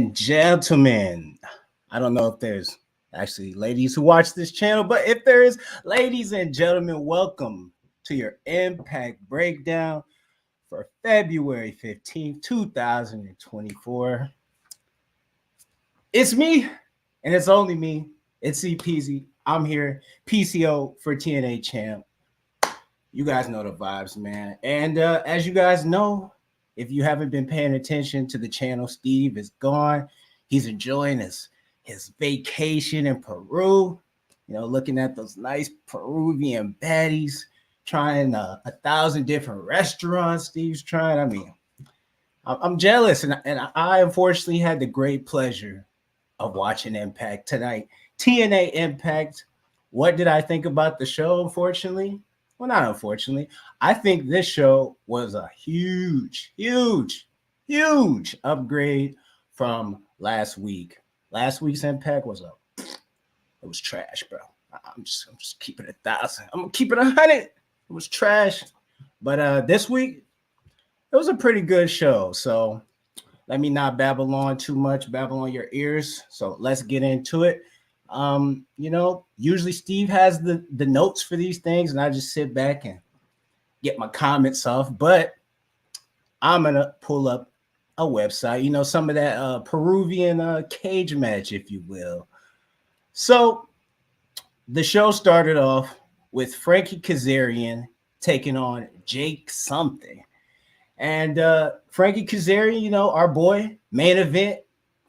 and gentlemen, I don't know if there's actually ladies who watch this channel, but if there is, ladies and gentlemen, welcome to your Impact Breakdown for February 15th, 2024. It's me, and it's only me. It's CPZ. I'm here, PCO for TNA champ. You guys know the vibes, man. And as you guys know, if you haven't been paying attention to the channel, Steve is gone. He's enjoying his vacation in Peru, looking at those nice Peruvian baddies, trying 1,000 different restaurants Steve's trying. I mean, I'm jealous, and I unfortunately had the great pleasure of watching Impact tonight. TNA Impact. What did I think about the show, unfortunately? Well, not unfortunately. I think this show was a huge upgrade from last week. Last week's Impact was it was trash, bro. I'm just keeping it 1,000. I'm gonna keep it 100. It was trash. But this week, it was a pretty good show. So let me not babble on too much, babble on your ears. So let's get into it. Usually Steve has the notes for these things, and I just sit back and get my comments off. But I'm gonna pull up a website, some of that Peruvian cage match, if you will. So the show started off with Frankie Kazarian taking on Jake something. And Frankie Kazarian, our boy, main event.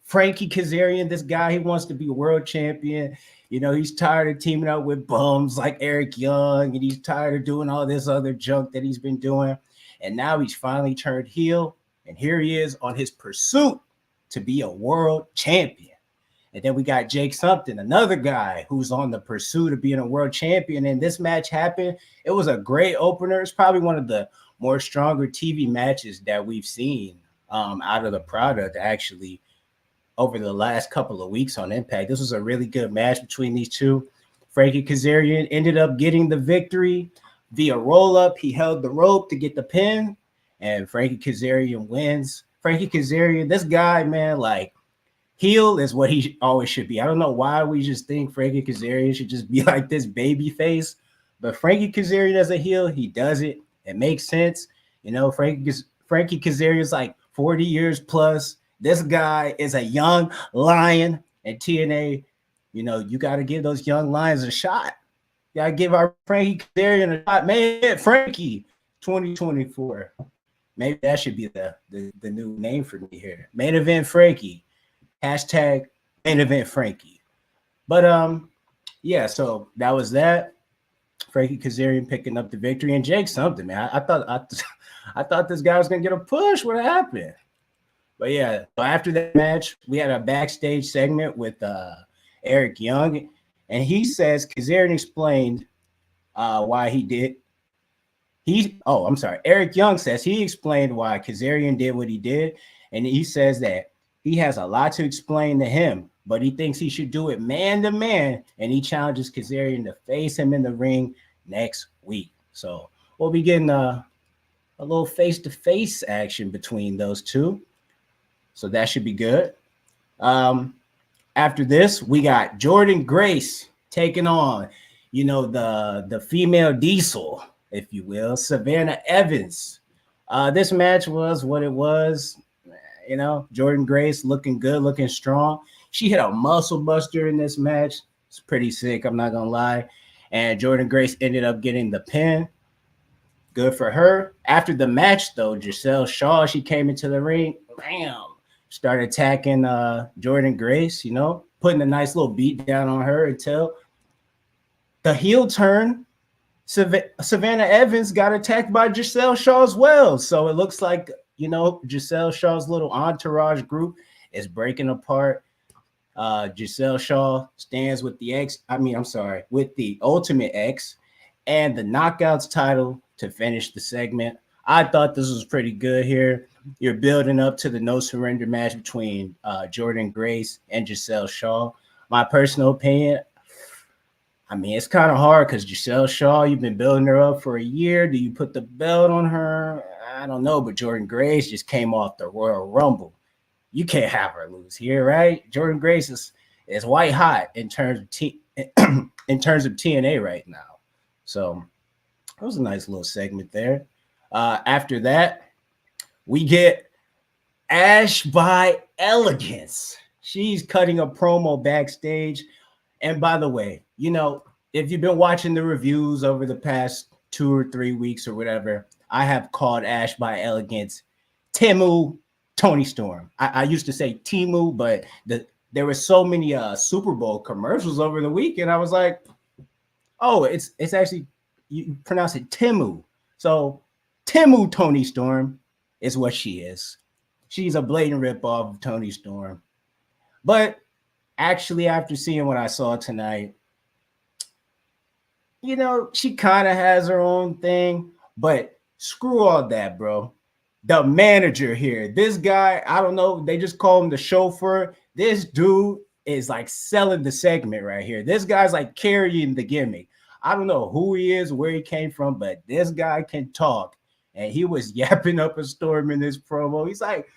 Frankie Kazarian, this guy, he wants to be a world champion. He's tired of teaming up with bums like Eric Young, and he's tired of doing all this other junk that he's been doing. And now he's finally turned heel, and here he is on his pursuit to be a world champion. And then we got Jake something, another guy who's on the pursuit of being a world champion. And this match happened. It was a great opener. It's probably one of the more stronger TV matches that we've seen out of the product, actually, over the last couple of weeks on Impact. This was a really good match between these two. Frankie Kazarian ended up getting the victory via roll-up. He held the rope to get the pin, and Frankie Kazarian wins. Frankie Kazarian, this guy, man, like, heel is what he always should be. I don't know why we just think Frankie Kazarian should just be like this baby face, but Frankie Kazarian as a heel, he does it. It makes sense. Frankie Kazarian's like 40 years plus. This guy is a young lion, and TNA, you got to give those young lions a shot. You got to give our Frankie Kazarian a shot. Man, Frankie 2024. Maybe that should be the new name for me here. Main Event Frankie. Hashtag Main Event Frankie. But, yeah, so that was that. Frankie Kazarian picking up the victory, and Jake something, man. I thought this guy was going to get a push. What happened? But yeah, so after that match, we had a backstage segment with Eric Young, and he says Kazarian explained why he did. Eric Young says he explained why Kazarian did what he did, and he says that he has a lot to explain to him, but he thinks he should do it man to man, and he challenges Kazarian to face him in the ring next week. So we'll be getting a little face-to-face action between those two. So that should be good. After this, we got Jordynne Grace taking on, the female diesel, if you will, Savannah Evans. This match was what it was. Jordynne Grace looking good, looking strong. She hit a muscle buster in this match. It's pretty sick, I'm not going to lie. And Jordynne Grace ended up getting the pin. Good for her. After the match, though, Giselle Shaw, she came into the ring. Bam! Started attacking Jordynne Grace, putting a nice little beat down on her until the heel turn. Savannah Evans got attacked by Giselle Shaw as well. So it looks like, Giselle Shaw's little entourage group is breaking apart. Giselle Shaw stands with with the Ultimate X and the Knockouts title to finish the segment. I thought this was pretty good here. You're building up to the no surrender match between Jordynne Grace and Giselle Shaw. My personal opinion, it's kind of hard because Giselle Shaw, you've been building her up for a year. Do you put the belt on her? I don't know, but Jordynne Grace just came off the Royal Rumble. you can't have her lose here, right? Jordan Grace is white hot in terms of in terms of TNA right now. So that was a nice little segment there. After that, we get Ash by Elegance. She's cutting a promo backstage. And by the way, you know, if you've been watching the reviews over the past 2 or 3 weeks or whatever, I have called Ash by Elegance Timu Tony Storm. I used to say Timu, but there were so many Super Bowl commercials over the week, and I was like, oh, it's actually, you pronounce it Timu. So Timu Tony Storm is what she is. She's a blatant ripoff of Tony Storm. But actually, after seeing what I saw tonight, you know, she kind of has her own thing, but screw all that, bro. The manager here, this guy, I don't know, they just call him the chauffeur. This dude is like selling the segment right here. This guy's like carrying the gimmick. I don't know who he is, where he came from, but this guy can talk. And he was yapping up a storm in this promo. He's like,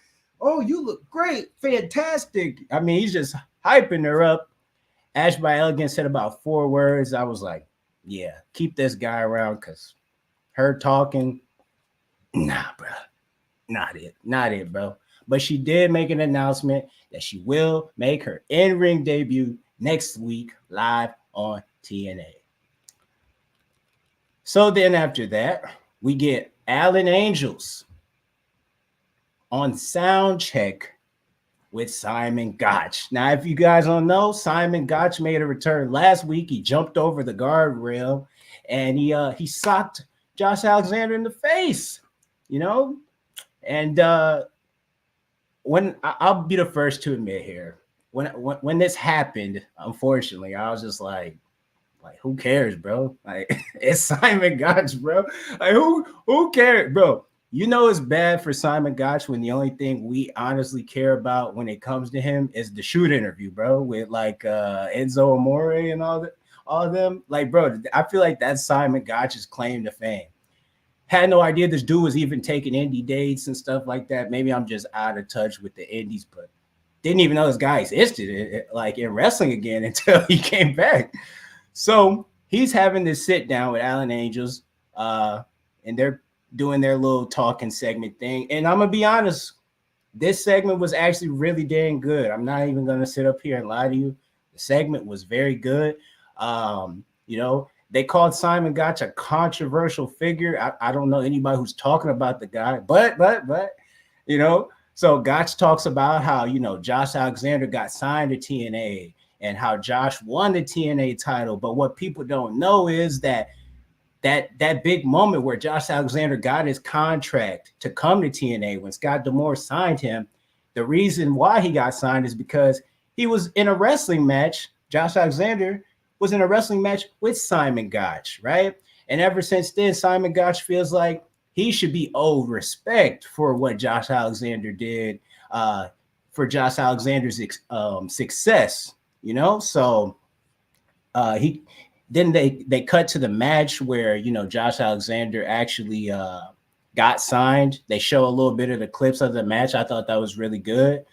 oh, you look great, fantastic. I mean, he's just hyping her up. Ash by Elegance said about 4 words. I was like, yeah, keep this guy around, because her talking, nah, bro. Not it, bro. But she did make an announcement that she will make her in-ring debut next week live on TNA. So then after that, we get Alan Angels on sound check with Simon Gotch. Now, if you guys don't know, Simon Gotch made a return last week. He jumped over the guardrail and he socked Josh Alexander in the face, you know? And when I'll be the first to admit here, when this happened, unfortunately, I was just like, who cares, bro? Like, it's Simon Gotch, bro. Like, who cares, bro? You know it's bad for Simon Gotch when the only thing we honestly care about when it comes to him is the shoot interview, bro, with like Enzo Amore and all of them. Like, bro, I feel like that's Simon Gotch's claim to fame. Had no idea this dude was even taking indie dates and stuff like that. Maybe I'm just out of touch with the indies, but didn't even know this guy existed like in wrestling again until he came back. So he's having this sit down with Alan Angels, and they're doing their little talking segment thing. And I'm gonna be honest, this segment was actually really dang good. I'm not even gonna sit up here and lie to you. The segment was very good. You know, they called Simon Gotch a controversial figure. I don't know anybody who's talking about the guy, but you know, so Gotch talks about how, you know, Josh Alexander got signed to TNA and how Josh won the TNA title. But what people don't know is that big moment where Josh Alexander got his contract to come to TNA when Scott D'Amore signed him, the reason why he got signed is because he was in a wrestling match. Josh Alexander was in a wrestling match with Simon Gotch, right? And ever since then, Simon Gotch feels like he should be owed respect for what Josh Alexander did, for Josh Alexander's success, you know? So then they cut to the match where, you know, Josh Alexander actually got signed. They show a little bit of the clips of the match. I thought that was really good.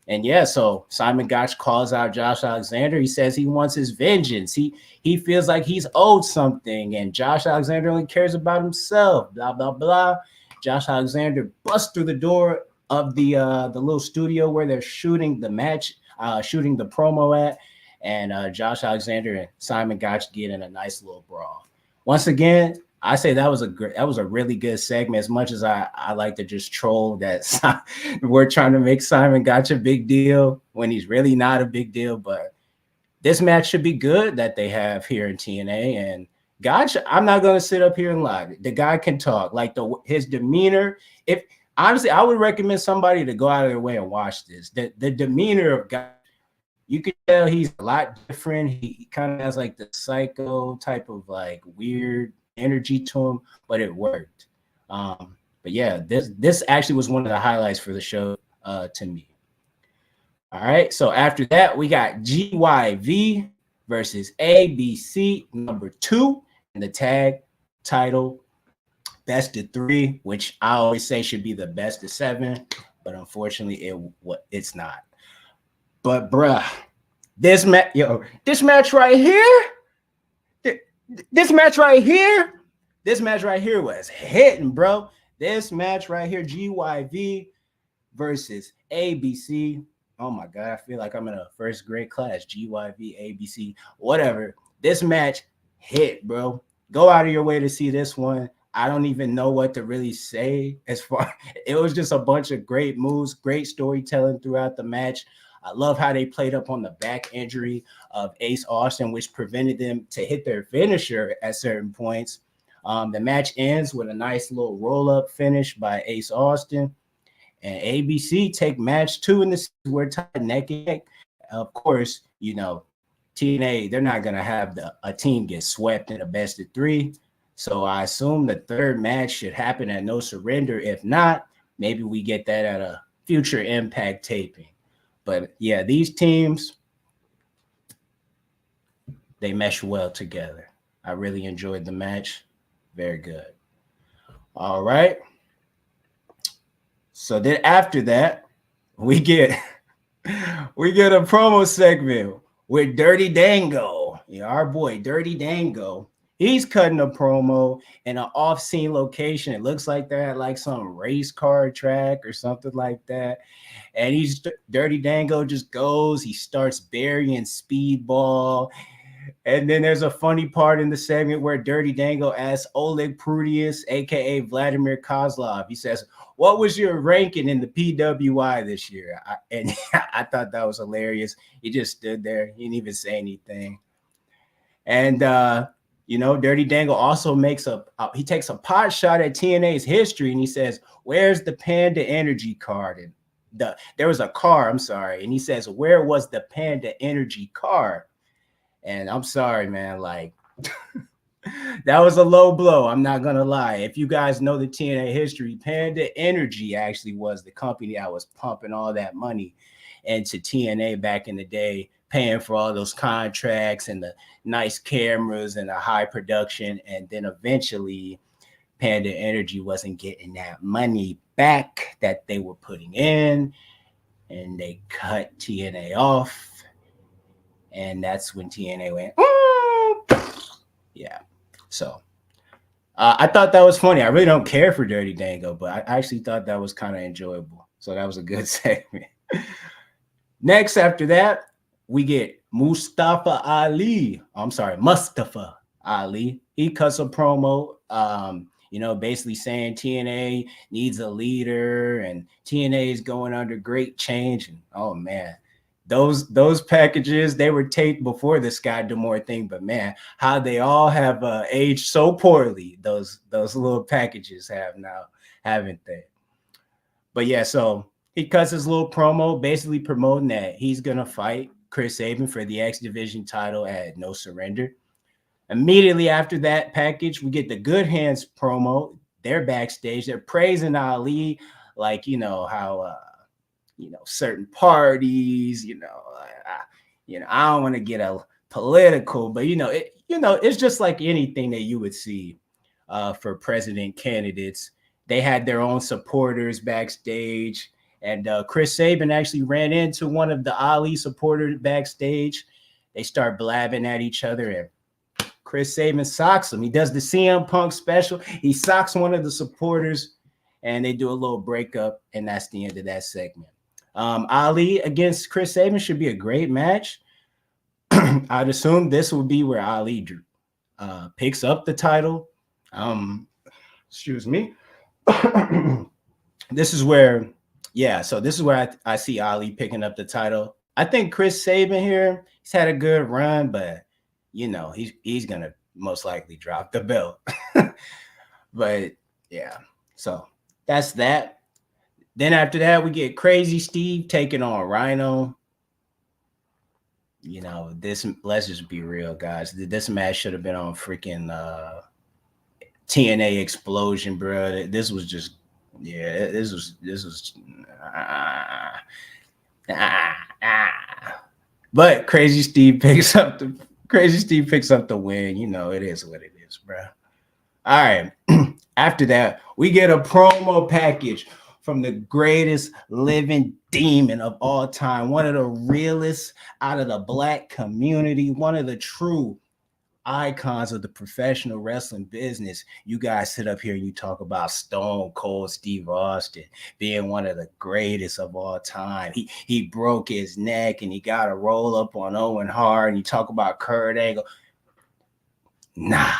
And yeah, so Simon Gotch calls out Josh Alexander. He says he wants his vengeance. He feels like he's owed something, and Josh Alexander only cares about himself, blah, blah, blah. Josh Alexander busts through the door of the little studio where they're shooting the match, shooting the promo at, and Josh Alexander and Simon Gotch get in a nice little brawl. Once again, I say that was a really good segment. As much as I like to just troll that we're trying to make Simon Gotch a big deal when he's really not a big deal, but this match should be good that they have here in TNA. And Gotch, I'm not going to sit up here and lie. The guy can talk. Like his demeanor. If honestly, I would recommend somebody to go out of their way and watch this. The demeanor of Gotch, you could tell he's a lot different. He kind of has like the psycho type of like weird energy to him, but it worked. But yeah, this actually was one of the highlights for the show to me. All right, so after that, we got GYV versus ABC number 2 in the tag title best of 3, which I always say should be the best of 7. but unfortunately, it's not. But bruh, this match right here, this match right here, this match right here was hitting, bro. This match right here, GYV versus ABC. Oh my God, I feel like I'm in a first grade class. GYV, ABC, whatever. This match hit, bro. Go out of your way to see this one. I don't even know what to really say as far. It was just a bunch of great moves, great storytelling throughout the match. I love how they played up on the back injury of Ace Austin, which prevented them to hit their finisher at certain points. The match ends with a nice little roll-up finish by Ace Austin. And ABC take match 2 in the series. We're tied neck and neck. Of course, TNA, they're not going to have a team get swept in a best of 3. So I assume the third match should happen at No Surrender. If not, maybe we get that at a future Impact taping. But yeah, these teams, they mesh well together. I really enjoyed the match. Very good. All right. So then after that, we get a promo segment with Dirty Dango. Yeah, our boy Dirty Dango. He's cutting a promo in an off-scene location. It looks like they're at like some race car track or something like that. And Dirty Dango just goes. He starts burying Speedball. And then there's a funny part in the segment where Dirty Dango asks Oleg Prudius, a.k.a. Vladimir Kozlov. He says, what was your ranking in the PWI this year? I thought that was hilarious. He just stood there. He didn't even say anything. And, Dirty Dango also he takes a pot shot at TNA's history, and he says, where's the Panda Energy card? And there was a car, I'm sorry. And he says, where was the Panda Energy card? And I'm sorry, man, like that was a low blow. I'm not going to lie. If you guys know the TNA history, Panda Energy actually was the company that was pumping all that money into TNA back in the day, paying for all those contracts and the nice cameras and the high production. And then eventually Panda Energy wasn't getting that money back that they were putting in, and they cut TNA off. And that's when TNA went, yeah. So I thought that was funny. I really don't care for Dirty Dango, but I actually thought that was kind of enjoyable. So that was a good segment. Next, after that, we get Mustafa Ali. He cuts a promo, basically saying TNA needs a leader and TNA is going under great change. And oh man, those packages, they were taped before the Scott D'Amore thing, but man, how they all have aged so poorly. Those little packages have now, haven't they? But yeah, so he cuts his little promo, basically promoting that he's gonna fight Chris Sabin for the X Division title at No Surrender. Immediately after that package, we get the Good Hands promo. They're backstage. They're praising Ali, like how certain parties. I don't want to get a political, but it's just like anything that you would see for president candidates. They had their own supporters backstage. And Chris Sabin actually ran into one of the Ali supporters backstage. They start blabbing at each other, and Chris Sabin socks him. He does the CM Punk special. He socks one of the supporters, and they do a little breakup, and that's the end of that segment. Ali against Chris Sabin should be a great match. I'd assume this will be where Ali picks up the title. Excuse me. This is where I see Ali picking up the title. I think Chris Sabin here, he's had a good run, but he's gonna most likely drop the belt. But yeah, so that's that. Then after that, we get Crazy Steve taking on Rhino. Let's just be real, guys. This match should have been on freaking TNA Explosion, bro. This was just, this was. But Crazy Steve picks up the win. It is what it is, bro. All right. After that, we get a promo package from the greatest living demon of all time, one of the realest out of the black community, one of the true icons of the professional wrestling business. You guys sit up here and you talk about Stone Cold Steve Austin being one of the greatest of all time. He broke his neck and he got a roll up on Owen Hart, and you talk about Kurt Angle. Nah,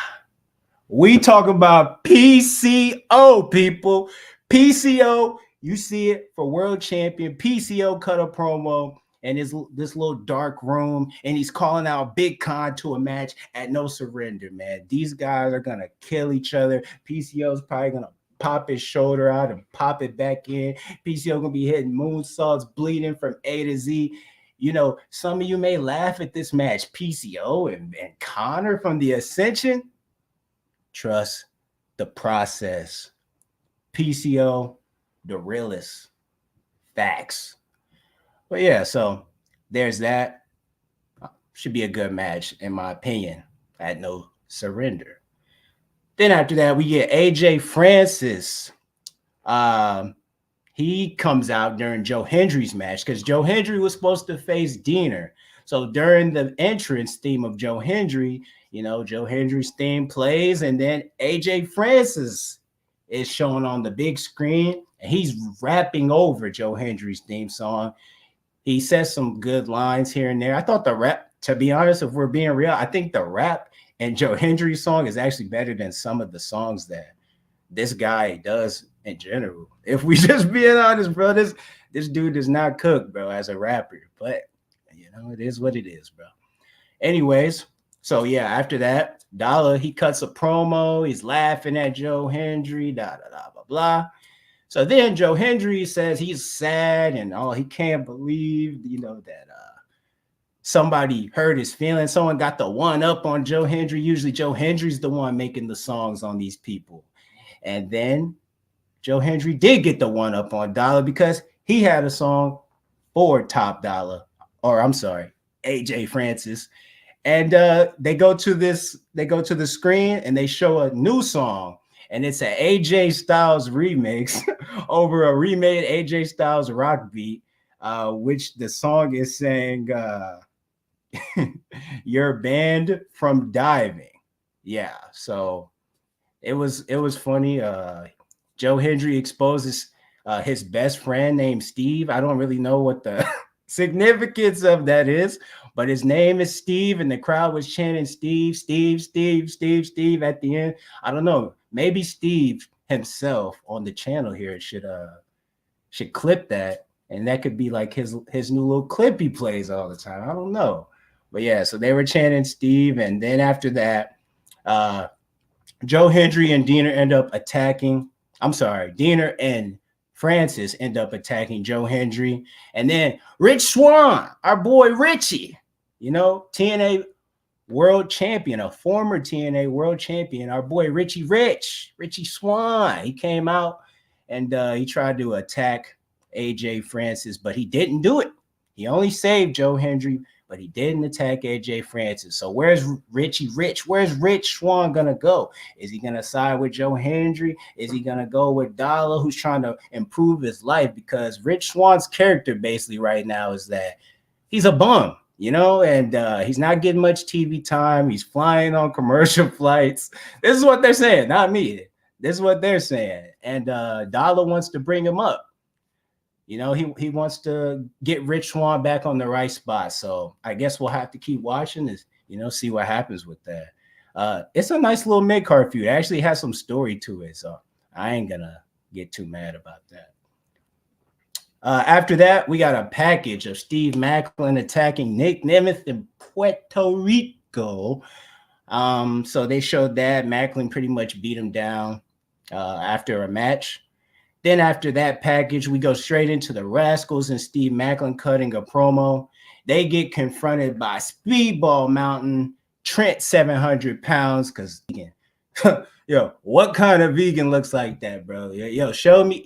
we talk about PCO, people. PCO, you see it for world champion. PCO cut a promo in this little dark room, and he's calling out Big Con to a match at No Surrender, man. These guys are gonna kill each other. PCO's probably gonna pop his shoulder out and pop it back in. PCO gonna be hitting moonsaults, bleeding from A to Z. You know, some of you may laugh at this match, PCO and Connor from the Ascension. Trust the process. PCO, the realest. Facts. But yeah, so there's that. Should be a good match, in my opinion, at No Surrender. Then after that, we get AJ Francis. He comes out during Joe Hendry's match because Joe Hendry was supposed to face Diener. So during the entrance theme of Joe Hendry, you know, Joe Hendry's theme plays, and then AJ Francis is shown on the big screen, and he's rapping over Joe Hendry's theme song. He says some good lines here and there. I thought the rap, to be honest, if we're being real, I think the rap and Joe Hendry's song is actually better than some of the songs that this guy does in general. If we just being honest, bro, this dude does not cook, bro, as a rapper. But, you know, it is what it is, bro. Anyways, so yeah, after that, Dollar, he cuts a promo. He's laughing at Joe Hendry, blah, blah, blah. So then Joe Hendry says he's sad and he can't believe, you know, that somebody hurt his feelings. Someone got the one up on Joe Hendry. Usually Joe Hendry's the one making the songs on these people. And then Joe Hendry did get the one up on Dollar because he had a song for Top Dollar, or I'm sorry, AJ Francis. And they go to the screen and they show a new song. And it's an AJ Styles remix over a remade AJ Styles rock beat, which the song is saying, "You're banned from diving." Yeah, so it was funny. Joe Hendry exposes his best friend named Steve. I don't really know what the significance of that is, but his name is Steve, and the crowd was chanting Steve, Steve, Steve, Steve, Steve at the end. I don't know. Maybe Steve himself on the channel here should clip that, and that could be like his new little clip he plays all the time. I don't know. But yeah, so they were chanting Steve, and then after that, Joe Hendry and Diener end up attacking. I'm sorry, Diener and Francis end up attacking Joe Hendry. And then Rich Swann, our boy Richie, you know, TNA world champion, a former TNA world champion, our boy Richie Swann. He came out and he tried to attack AJ Francis, but he didn't do it. He only saved Joe Hendry, but he didn't attack AJ Francis. So where's Richie Rich? Where's Rich Swann gonna go? Is he gonna side with Joe Hendry? Is he gonna go with Dollar, who's trying to improve his life? Because Rich Swann's character basically right now is that he's a bum, you know, and he's not getting much TV time. He's flying on commercial flights. This is what they're saying, not me. This is what they're saying. And Dollar wants to bring him up. You know, he wants to get Rich Swann back on the right spot. So I guess we'll have to keep watching this, you know, see what happens with that. It's a nice little mid-card feud. It actually has some story to it. So I ain't going to get too mad about that. After that, we got a package of Steve Macklin attacking Nick Nemeth in Puerto Rico. So they showed that Macklin pretty much beat him down after a match. Then after that package, we go straight into the Rascals and Steve Macklin cutting a promo. They get confronted by Speedball Mountain, Trent 700 pounds, because yo, what kind of vegan looks like that, bro? Yo, show me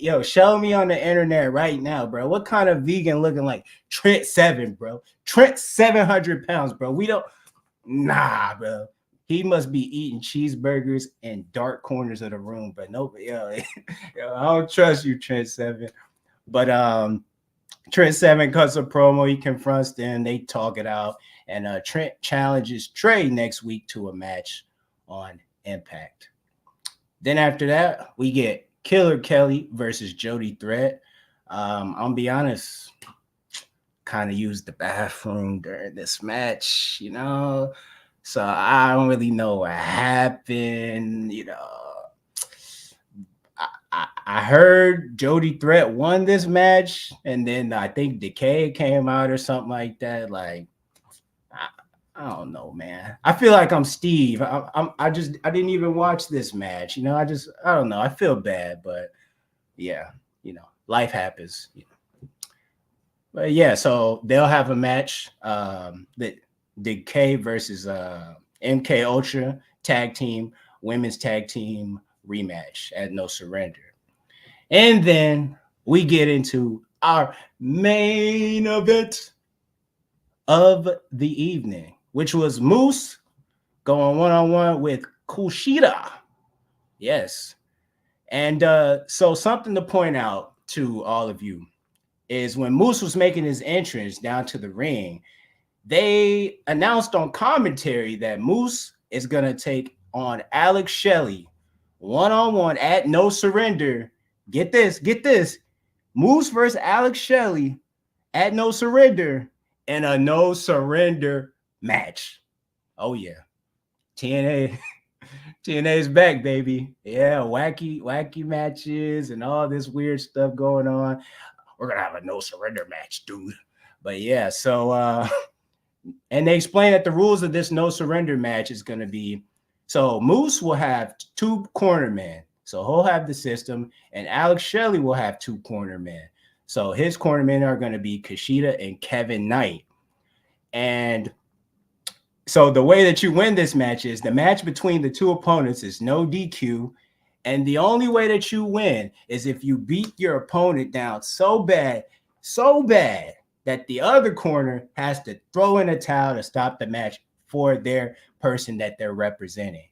on the internet right now, bro. What kind of vegan looking like Trent 7, bro? Trent 700 pounds, bro. We don't, nah, bro. he must be eating cheeseburgers in dark corners of the room. But nobody, I don't trust you, Trent Seven. But Trent Seven cuts a promo. He confronts them. They talk it out, and Trent challenges Trey next week to a match on Impact. Then after that, we get Killer Kelly versus Jody Threat. I'll be honest, kind of used the bathroom during this match, so I don't really know what happened. I heard Jody Threat won this match, and then I think Decay came out or something like that. Like, I don't know, man. I feel like I'm Steve. I didn't even watch this match. I don't know. I feel bad, but yeah, life happens. But yeah, so they'll have a match. That Decay versus MK Ultra tag team, women's tag team rematch at No Surrender. And then we get into our main event of the evening, which was Moose going one-on-one with Kushida. Yes. And so something to point out to all of you is when Moose was making his entrance down to the ring, they announced on commentary that Moose is going to take on Alex Shelley one-on-one at No Surrender. Get this. Moose versus Alex Shelley at No Surrender in a No Surrender match. Oh, yeah. TNA is back, baby. Yeah, wacky matches and all this weird stuff going on. We're going to have a No Surrender match, dude. But yeah, so and they explain that the rules of this No Surrender match is going to be, so Moose will have 2 cornermen. So he'll have the system, and Alex Shelley will have 2 cornermen. So his cornermen are going to be Kushida and Kevin Knight. And so the way that you win this match is the match between the 2 opponents is no DQ. And the only way that you win is if you beat your opponent down so bad that the other corner has to throw in a towel to stop the match for their person that they're representing.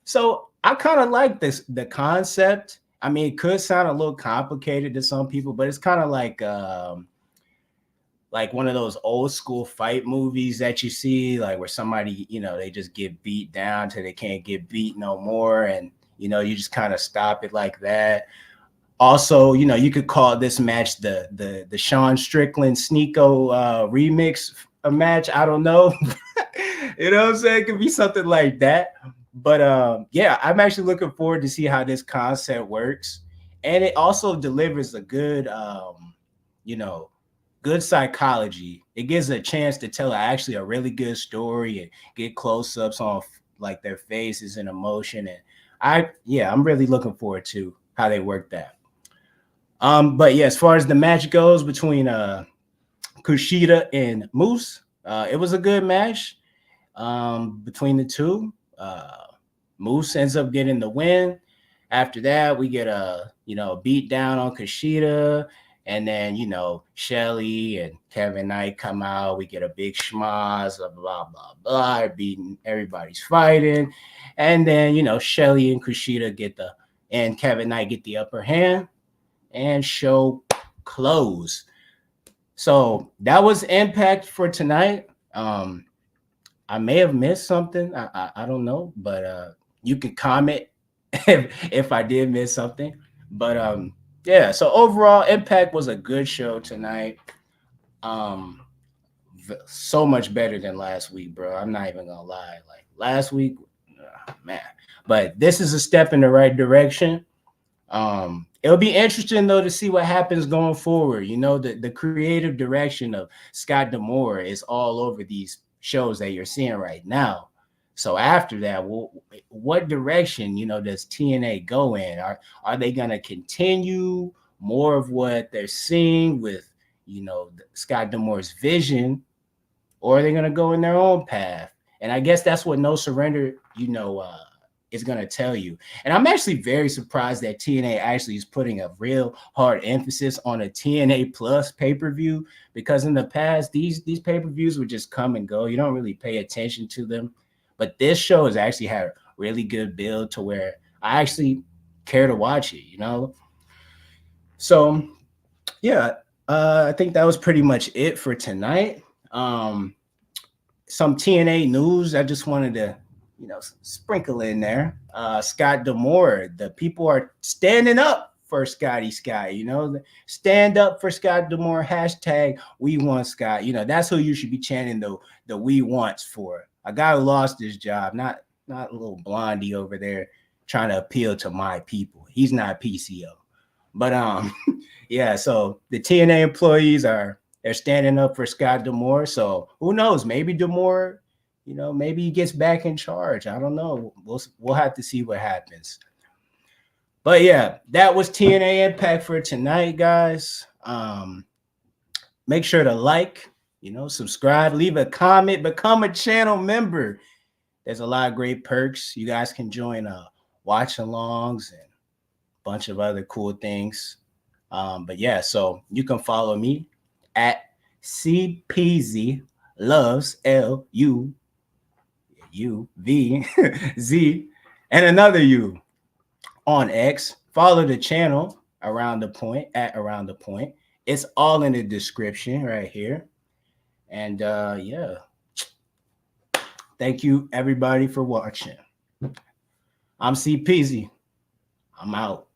So I kind of like the concept. I mean, it could sound a little complicated to some people, but it's kind of like one of those old school fight movies that you see, like where somebody, they just get beat down till they can't get beat no more. And, you just kind of stop it like that. Also, you could call this match the Sean Strickland Sneeko remix match. I don't know. You know what I'm saying? It could be something like that. But yeah, I'm actually looking forward to see how this concept works. And it also delivers a good, good psychology. It gives a chance to tell actually a really good story and get close-ups on like their faces and emotion. And I'm really looking forward to how they work that. But yeah, as far as the match goes between Kushida and Moose, it was a good match between the two. Moose ends up getting the win. After that, we get a beat down on Kushida, and then Shelley and Kevin Knight come out. We get a big schmoz, blah blah blah, beating everybody's fighting, and then Shelley and Kushida and Kevin Knight get the upper hand, and show close. So that was Impact for tonight. I may have missed something. I don't know, but you can comment if I did miss something. But yeah, so overall, Impact was a good show tonight. So much better than last week, bro. I'm not even gonna lie. Like last week, man. But this is a step in the right direction. It'll be interesting though to see what happens going forward. The creative direction of Scott D'Amore is all over these shows that you're seeing right now. So after that, what direction does TNA go in? Are they gonna continue more of what they're seeing with Scott D'Amore's vision, or are they gonna go in their own path? And I guess that's what No Surrender is going to tell you. And I'm actually very surprised that TNA actually is putting a real hard emphasis on a TNA Plus pay-per-view, because in the past, these pay-per-views would just come and go. You don't really pay attention to them. But this show has actually had a really good build to where I actually care to watch it, you know? So yeah, I think that was pretty much it for tonight. Some TNA news I just wanted to, sprinkle in there. Scott Demore, the people are standing up for Scotty Sky, stand up for Scott Demore, hashtag we want Scott. That's who you should be chanting the we wants for. A guy who lost his job, not a little blondie over there trying to appeal to my people. He's not PCO. But yeah, so the TNA employees they're standing up for Scott Demore. So who knows? Maybe Demore, maybe he gets back in charge. I don't know. We'll have to see what happens. But yeah, that was TNA Impact for tonight, guys. Make sure to like, subscribe, leave a comment, become a channel member. There's a lot of great perks. You guys can join watch alongs and a bunch of other cool things. But yeah, so you can follow me at CPZ loves LUVZ and another U on X. Follow the channel Around the Point at Around the Point. It's all in the description right here. And yeah, thank you everybody for watching. I'm CPZ. I'm out.